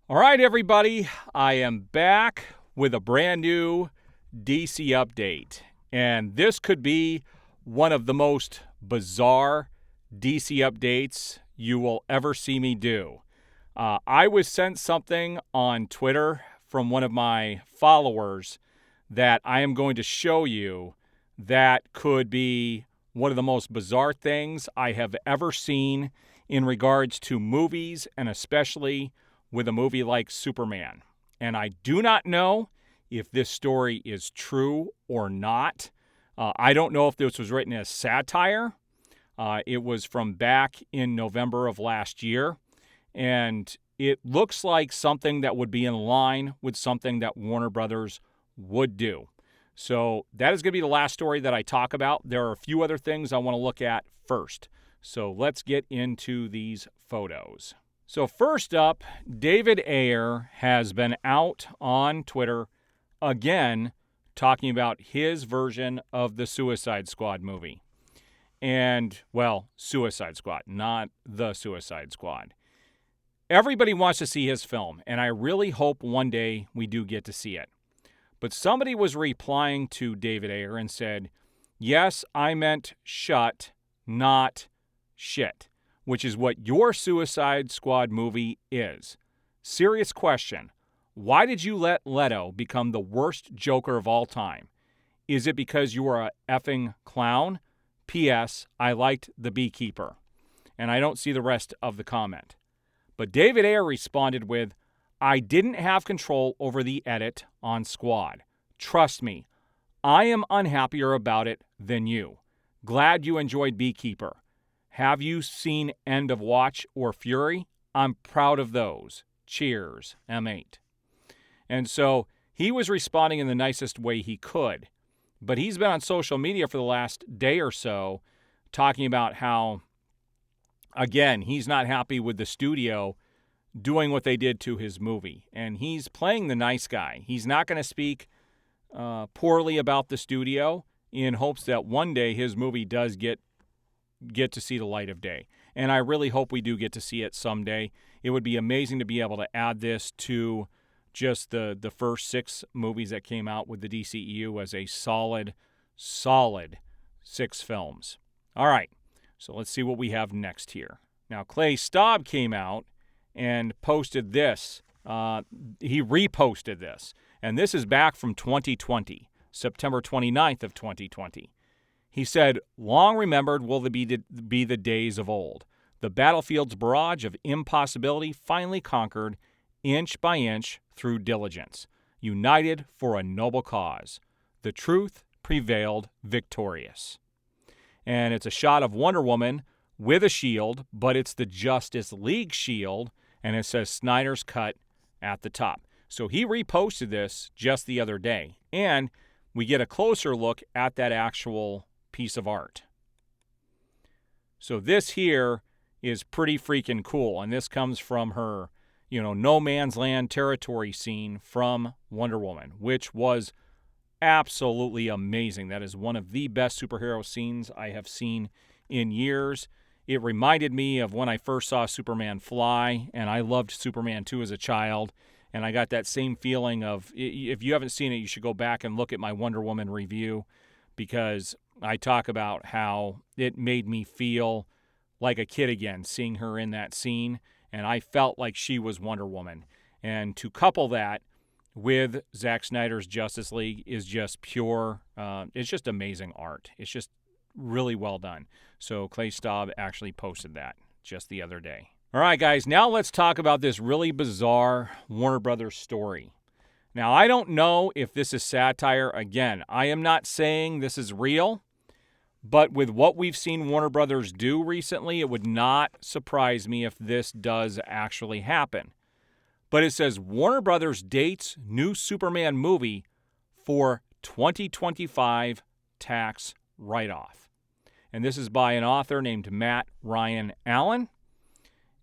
All right, everybody, I am back with a brand new DC update. And this could be one of the most bizarre DC updates you will ever see me do. I was sent something on Twitter from one of my followers that I am going to show you that could be one of the most bizarre things I have ever seen in regards to movies, and especially with a movie like Superman. And I do not know if this story is true or not. I don't know if this was written as satire. It was from back in November of last year. And it looks like something that would be in line with something that Warner Brothers would do. So that is going to be the last story that I talk about. There are a few other things I want to look at first. So let's get into these photos. So first up, David Ayer has been out on Twitter again talking about his version of the Suicide Squad movie. And, well, Suicide Squad, not the Suicide Squad. Everybody wants to see his film, and I really hope one day we do get to see it. But somebody was replying to David Ayer and said, yes, I meant shut, not shit, which is what your Suicide Squad movie is. Serious question. Why did you let Leto become the worst Joker of all time? Is it because you were a effing clown? P.S. I liked The Beekeeper. And I don't see the rest of the comment. But David Ayer responded with, I didn't have control over the edit on Squad. Trust me, I am unhappier about it than you. Glad you enjoyed Beekeeper. Have you seen End of Watch or Fury? I'm proud of those. Cheers, M8. And so he was responding in the nicest way he could. But he's been on social media for the last day or so talking about how, again, he's not happy with the studio doing what they did to his movie. And he's playing the nice guy. He's not going to speak poorly about the studio in hopes that one day his movie does get to see the light of day. And I really hope we do get to see it someday. It would be amazing to be able to add this to just the first 6 movies that came out with the DCEU as a solid 6 films. All right, so let's see what we have next here. Now, Clay Staub came out and posted this. He reposted this. And this is back from 2020, September 29th of 2020. He said, long remembered will be the days of old. The battlefield's barrage of impossibility finally conquered, inch by inch, through diligence. United for a noble cause. The truth prevailed victorious. And it's a shot of Wonder Woman with a shield, but it's the Justice League shield, and it says Snyder's Cut at the top. So he reposted this just the other day, and we get a closer look at that actual piece of art. So this here is pretty freaking cool, and this comes from her, no man's land territory scene from Wonder Woman, which was absolutely amazing. That is one of the best superhero scenes I have seen in years. It reminded me of when I first saw Superman fly, and I loved Superman 2 as a child, and I got that same feeling of, if you haven't seen it, you should go back and look at my Wonder Woman review, because I talk about how it made me feel like a kid again, seeing her in that scene, and I felt like she was Wonder Woman. And to couple that with Zack Snyder's Justice League is just pure, it's just amazing art. It's just really well done. So Clay Staub actually posted that just the other day. All right, guys, now let's talk about this really bizarre Warner Brothers story. Now, I don't know if this is satire. Again, I am not saying this is real, but with what we've seen Warner Brothers do recently, it would not surprise me if this does actually happen. But it says Warner Brothers dates new Superman movie for 2025 tax write-off. And this is by an author named Matt Ryan Allen.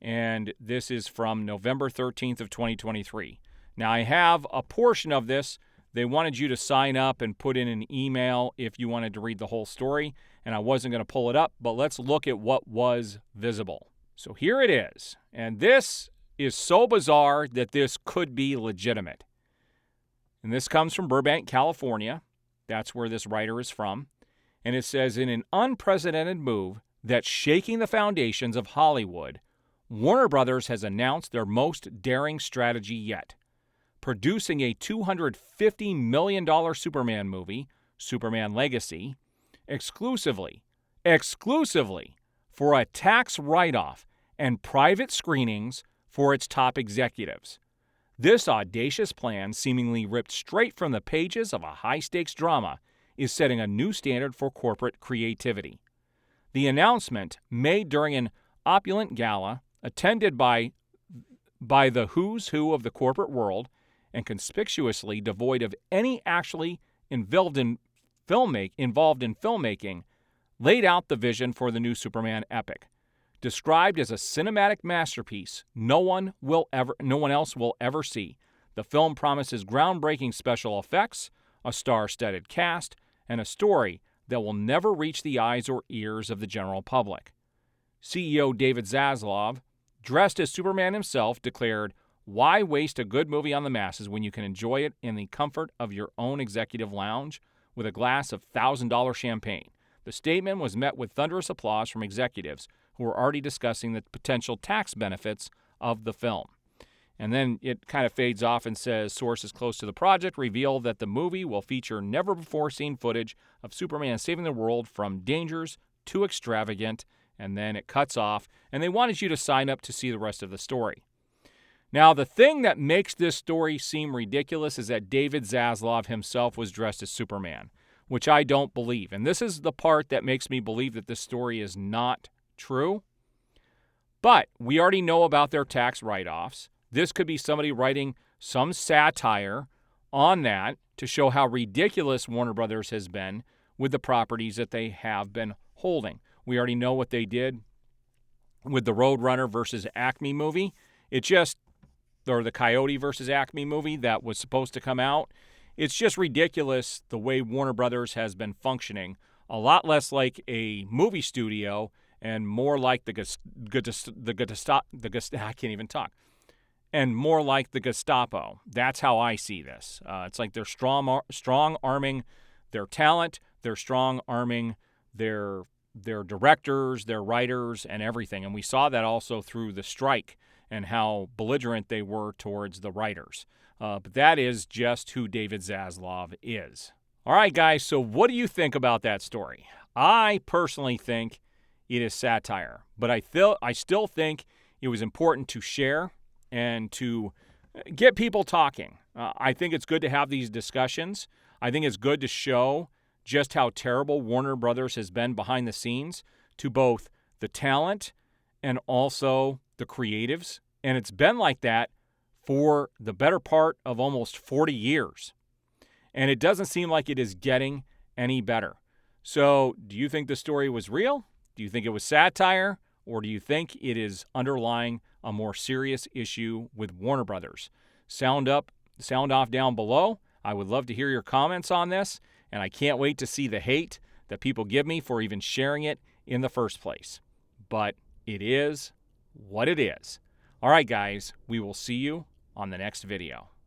And this is from November 13th of 2023. Now, I have a portion of this. They wanted you to sign up and put in an email if you wanted to read the whole story, and I wasn't going to pull it up, but let's look at what was visible. So here it is, and this is so bizarre that this could be legitimate. And this comes from Burbank, California. That's where this writer is from. And it says, in an unprecedented move that's shaking the foundations of Hollywood, Warner Brothers has announced their most daring strategy yet, producing a $250 million Superman movie, Superman Legacy, exclusively for a tax write-off and private screenings for its top executives. This audacious plan, seemingly ripped straight from the pages of a high-stakes drama, is setting a new standard for corporate creativity. The announcement, made during an opulent gala attended by the who's who of the corporate world and conspicuously devoid of any actually involved in filmmaking, laid out the vision for the new Superman epic. Described as a cinematic masterpiece no one else will ever see, the film promises groundbreaking special effects, a star-studded cast, and a story that will never reach the eyes or ears of the general public. CEO David Zaslav, dressed as Superman himself, declared, "Why waste a good movie on the masses when you can enjoy it in the comfort of your own executive lounge with a glass of $1,000 champagne?" The statement was met with thunderous applause from executives who were already discussing the potential tax benefits of the film. And then it kind of fades off and says, sources close to the project reveal that the movie will feature never-before-seen footage of Superman saving the world from dangers too extravagant, and then it cuts off, and they wanted you to sign up to see the rest of the story. Now, the thing that makes this story seem ridiculous is that David Zaslav himself was dressed as Superman, which I don't believe. And this is the part that makes me believe that this story is not true. But we already know about their tax write-offs. This could be somebody writing some satire on that to show how ridiculous Warner Brothers has been with the properties that they have been holding. We already know what they did with the Roadrunner versus Acme movie. Or the Coyote versus Acme movie that was supposed to come out. It's just ridiculous the way Warner Brothers has been functioning. A lot less like a movie studio and more like and more like the Gestapo. That's how I see this. It's like they're strong-arming their talent. They're strong-arming their directors, their writers, and everything. And we saw that also through the strike and how belligerent they were towards the writers. But that is just who David Zaslav is. All right, guys, so what do you think about that story? I personally think it is satire, but I still think it was important to share and to get people talking. I think it's good to have these discussions. I think it's good to show just how terrible Warner Brothers has been behind the scenes to both the talent and also the creatives. And it's been like that for the better part of almost 40 years. And it doesn't seem like it is getting any better. So do you think the story was real? Do you think it was satire? Or do you think it is underlying a more serious issue with Warner Brothers? Sound off down below. I would love to hear your comments on this, and I can't wait to see the hate that people give me for even sharing it in the first place. But it is what it is. All right, guys, we will see you on the next video.